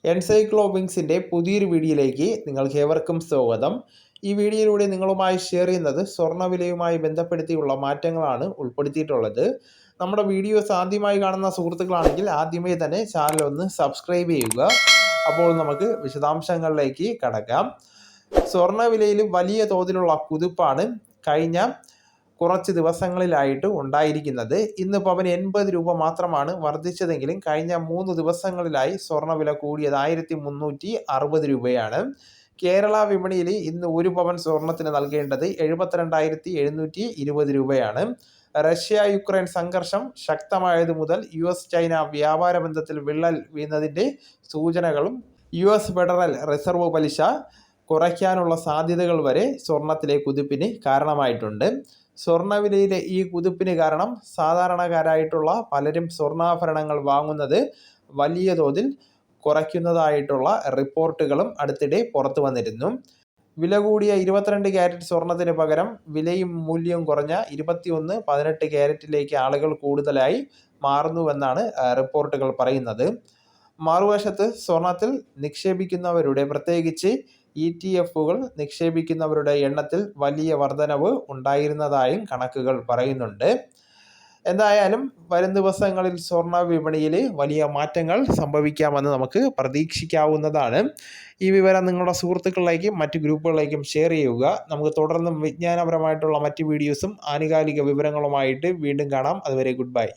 എൻസൈക്ലോബിങ്സിൻ്റെ പുതിയൊരു വീഡിയോയിലേക്ക് നിങ്ങൾക്ക് ഏവർക്കും സ്വാഗതം. ഈ വീഡിയോയിലൂടെ നിങ്ങളുമായി ഷെയർ ചെയ്യുന്നത് സ്വർണ്ണവിലയുമായി ബന്ധപ്പെടുത്തിയുള്ള മാറ്റങ്ങളാണ് ഉൾപ്പെടുത്തിയിട്ടുള്ളത്. നമ്മുടെ വീഡിയോസ് ആദ്യമായി കാണുന്ന സുഹൃത്തുക്കളാണെങ്കിൽ ആദ്യമേ തന്നെ ചാനൽ ഒന്ന് സബ്സ്ക്രൈബ് ചെയ്യുക. അപ്പോൾ നമുക്ക് വിശദാംശങ്ങളിലേക്ക് കടക്കാം. സ്വർണ്ണവിലയിൽ വലിയ തോതിലുള്ള കുതിപ്പാണ് കഴിഞ്ഞ കുറച്ച് ദിവസങ്ങളിലായിട്ട് ഉണ്ടായിരിക്കുന്നത്. ഇന്ന് പവന് 80 രൂപ മാത്രമാണ് വർദ്ധിച്ചതെങ്കിലും കഴിഞ്ഞ 3 ദിവസങ്ങളിലായി സ്വർണ്ണവില കൂടിയത് 1360 രൂപയാണ്. കേരള വിപണിയിൽ ഇന്ന് ഒരു പവൻ സ്വർണത്തിന് നൽകേണ്ടത് 72,720 രൂപയാണ്. റഷ്യ യുക്രൈൻ സംഘർഷം ശക്തമായതു മുതൽ US ചൈന വ്യാപാര ബന്ധത്തിൽ വിള്ളൽ വീഴുന്നതിൻ്റെ സൂചനകളും US ഫെഡറൽ റിസർവ് പലിശ കുറയ്ക്കാനുള്ള സാധ്യതകൾ വരെ സ്വർണത്തിലെ കുതിപ്പിന് കാരണമായിട്ടുണ്ട്. സ്വർണ്ണവിലയിലെ ഈ കുതിപ്പിന് കാരണം സാധാരണക്കാരായിട്ടുള്ള പലരും സ്വർണ്ണാഭരണങ്ങൾ വാങ്ങുന്നത് വലിയ തോതിൽ കുറയ്ക്കുന്നതായിട്ടുള്ള റിപ്പോർട്ടുകളും അടുത്തിടെ പുറത്തു വന്നിരുന്നു. വില കൂടിയ 22 ക്യാരറ്റ് സ്വർണത്തിന് പകരം വിലയും മൂല്യവും കുറഞ്ഞ 21, 18 ക്യാരറ്റിലേക്ക് ആളുകൾ കൂടുതലായി മാറുന്നുവെന്നാണ് റിപ്പോർട്ടുകൾ പറയുന്നത്. മറുവശത്ത് സ്വർണത്തിൽ നിക്ഷേപിക്കുന്നവരുടെ പ്രത്യേകിച്ച് ETF-കൾ നിക്ഷേപിക്കുന്നവരുടെ എണ്ണത്തിൽ വലിയ വർധനവ് ഉണ്ടായിരുന്നതായും കണക്കുകൾ പറയുന്നുണ്ട്. എന്തായാലും വരും ദിവസങ്ങളിൽ സ്വർണ്ണ വിപണിയിൽ വലിയ മാറ്റങ്ങൾ സംഭവിക്കാമെന്ന് നമുക്ക് പ്രതീക്ഷിക്കാവുന്നതാണ്. ഈ വിവരം നിങ്ങളുടെ സുഹൃത്തുക്കളിലേക്കും മറ്റ് ഗ്രൂപ്പുകളിലേക്കും ഷെയർ ചെയ്യുക. നമുക്ക് തുടർന്നും വിജ്ഞാനപരമായിട്ടുള്ള മറ്റ് വീഡിയോസും ആനുകാലിക വിവരങ്ങളുമായിട്ട് വീണ്ടും കാണാം. അതുവരെ ഗുഡ് ബൈ.